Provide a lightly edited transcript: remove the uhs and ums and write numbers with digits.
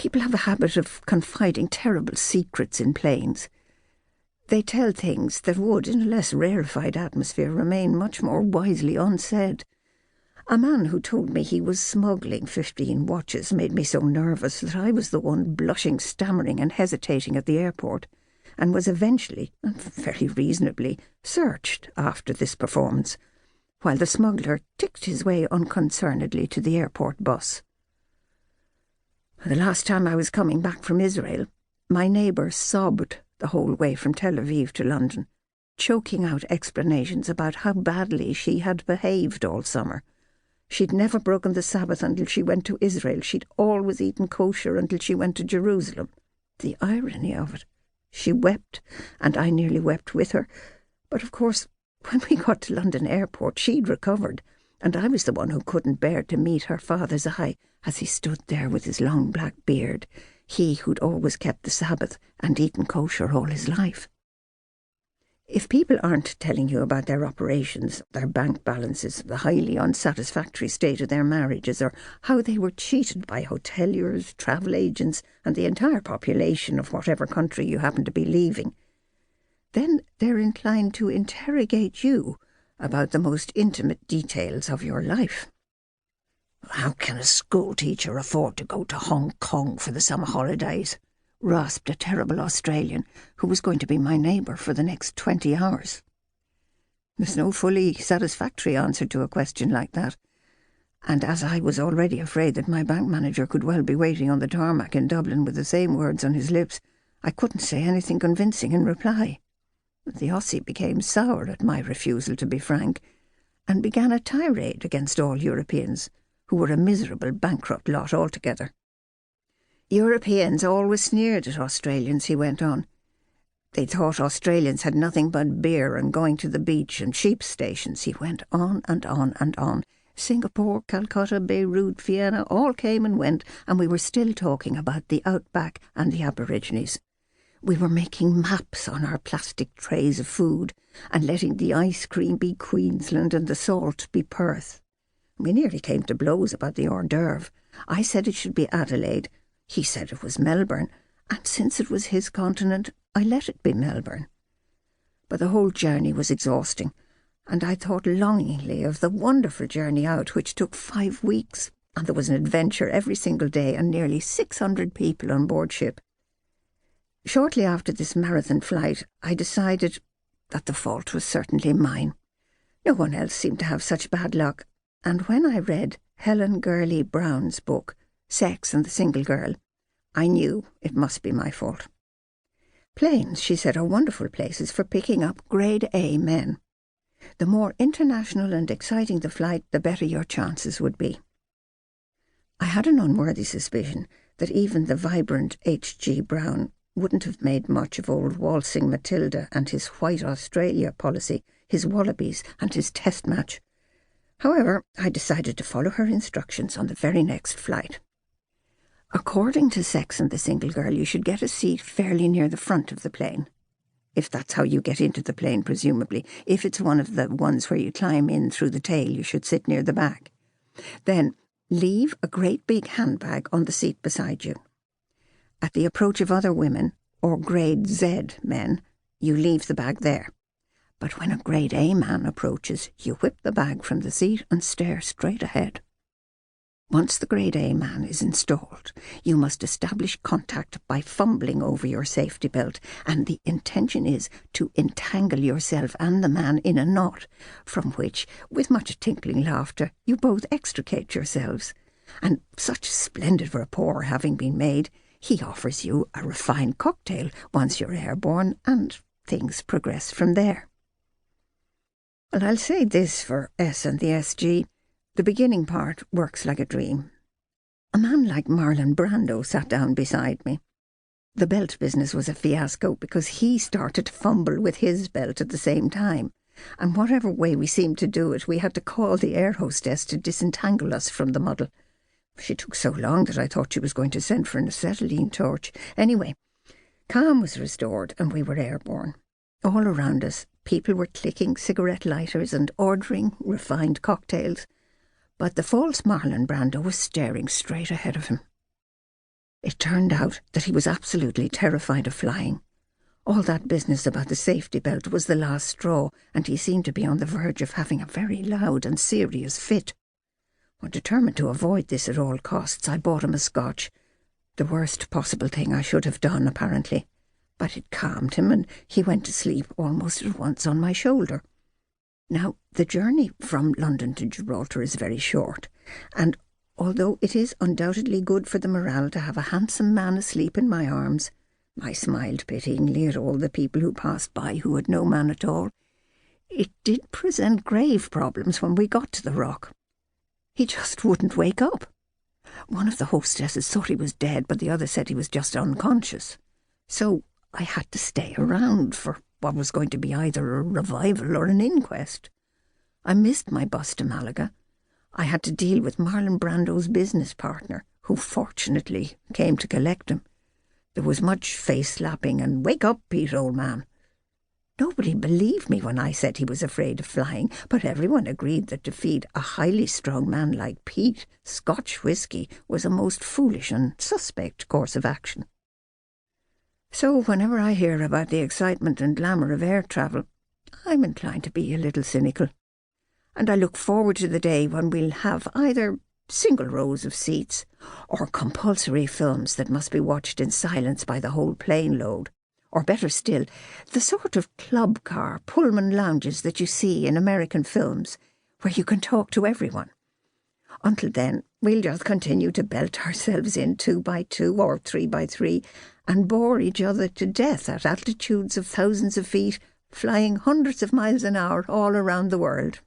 People have a habit of confiding terrible secrets in planes. They tell things that would, in a less rarefied atmosphere, remain much more wisely unsaid. A man who told me he was smuggling 15 watches made me so nervous that I was the one blushing, stammering and hesitating at the airport, and was eventually, and very reasonably, searched after this performance, while the smuggler ticked his way unconcernedly to the airport bus. The last time I was coming back from Israel, my neighbour sobbed the whole way from Tel Aviv to London, choking out explanations about how badly she had behaved all summer. She'd never broken the Sabbath until she went to Israel. She'd always eaten kosher until she went to Jerusalem. The irony of it. She wept, and I nearly wept with her. But of course, when we got to London Airport, she'd recovered, and I was the one who couldn't bear to meet her father's eye as he stood there with his long black beard, he who'd always kept the Sabbath and eaten kosher all his life. If people aren't telling you about their operations, their bank balances, the highly unsatisfactory state of their marriages, or how they were cheated by hoteliers, travel agents, and the entire population of whatever country you happen to be leaving, then they're inclined to interrogate you about the most intimate details of your life. "How can a schoolteacher afford to go to Hong Kong for the summer holidays?" rasped a terrible Australian who was going to be my neighbour for the next 20 hours. There's no fully satisfactory answer to a question like that, and as I was already afraid that my bank manager could well be waiting on the tarmac in Dublin with the same words on his lips, I couldn't say anything convincing in reply. The Aussie became sour at my refusal to be frank, and began a tirade against all Europeans, who were a miserable bankrupt lot altogether. Europeans always sneered at Australians, he went on. They thought Australians had nothing but beer and going to the beach and sheep stations. He went on and on and on. Singapore, Calcutta, Beirut, Vienna, all came and went, and we were still talking about the outback and the Aborigines. We were making maps on our plastic trays of food and letting the ice cream be Queensland and the salt be Perth. We nearly came to blows about the hors d'oeuvre. I said it should be Adelaide. He said it was Melbourne, and since it was his continent, I let it be Melbourne. But the whole journey was exhausting, and I thought longingly of the wonderful journey out, which took 5 weeks, and there was an adventure every single day and nearly 600 people on board ship. Shortly after this marathon flight, I decided that the fault was certainly mine. No one else seemed to have such bad luck, and when I read Helen Gurley Brown's book, Sex and the Single Girl, I knew it must be my fault. Planes, she said, are wonderful places for picking up grade A men. The more international and exciting the flight, the better your chances would be. I had an unworthy suspicion that even the vibrant H.G. Brown wouldn't have made much of old waltzing Matilda and his White Australia policy, his wallabies and his test match. However, I decided to follow her instructions on the very next flight. According to Sex and the Single Girl, you should get a seat fairly near the front of the plane. If that's how you get into the plane, presumably. If it's one of the ones where you climb in through the tail, you should sit near the back. Then leave a great big handbag on the seat beside you. At the approach of other women, or grade Z men, you leave the bag there. But when a grade A man approaches, you whip the bag from the seat and stare straight ahead. Once the grade A man is installed, you must establish contact by fumbling over your safety belt, and the intention is to entangle yourself and the man in a knot, from which, with much tinkling laughter, you both extricate yourselves. And such splendid rapport having been made, he offers you a refined cocktail once you're airborne, and things progress from there. Well, I'll say this for S and the SG. The beginning part works like a dream. A man like Marlon Brando sat down beside me. The belt business was a fiasco because he started to fumble with his belt at the same time, and whatever way we seemed to do it, we had to call the air hostess to disentangle us from the muddle. She took so long that I thought she was going to send for an acetylene torch. Anyway, calm was restored and we were airborne. All around us, people were clicking cigarette lighters and ordering refined cocktails, but the false Marlon Brando was staring straight ahead of him. It turned out that he was absolutely terrified of flying. All that business about the safety belt was the last straw, and he seemed to be on the verge of having a very loud and serious fit. When determined to avoid this at all costs, I bought him a scotch. The worst possible thing I should have done, apparently. But it calmed him, and he went to sleep almost at once on my shoulder. Now, the journey from London to Gibraltar is very short, and although it is undoubtedly good for the morale to have a handsome man asleep in my arms, I smiled pityingly at all the people who passed by who had no man at all. It did present grave problems when we got to the Rock. He just wouldn't wake up. One of the hostesses thought he was dead, but the other said he was just unconscious. So I had to stay around for what was going to be either a revival or an inquest. I missed my bus to Malaga. I had to deal with Marlon Brando's business partner, who fortunately came to collect him. There was much face-slapping and "Wake up, Pete, old man." Nobody believed me when I said he was afraid of flying, but everyone agreed that to feed a highly strung man like Pete Scotch whisky was a most foolish and suspect course of action. So whenever I hear about the excitement and glamour of air travel, I'm inclined to be a little cynical. And I look forward to the day when we'll have either single rows of seats or compulsory films that must be watched in silence by the whole plane load. Or better still, the sort of club car Pullman lounges that you see in American films, where you can talk to everyone. Until then, we'll just continue to belt ourselves in 2 by 2 or 3 by 3 and bore each other to death at altitudes of thousands of feet, flying hundreds of miles an hour all around the world.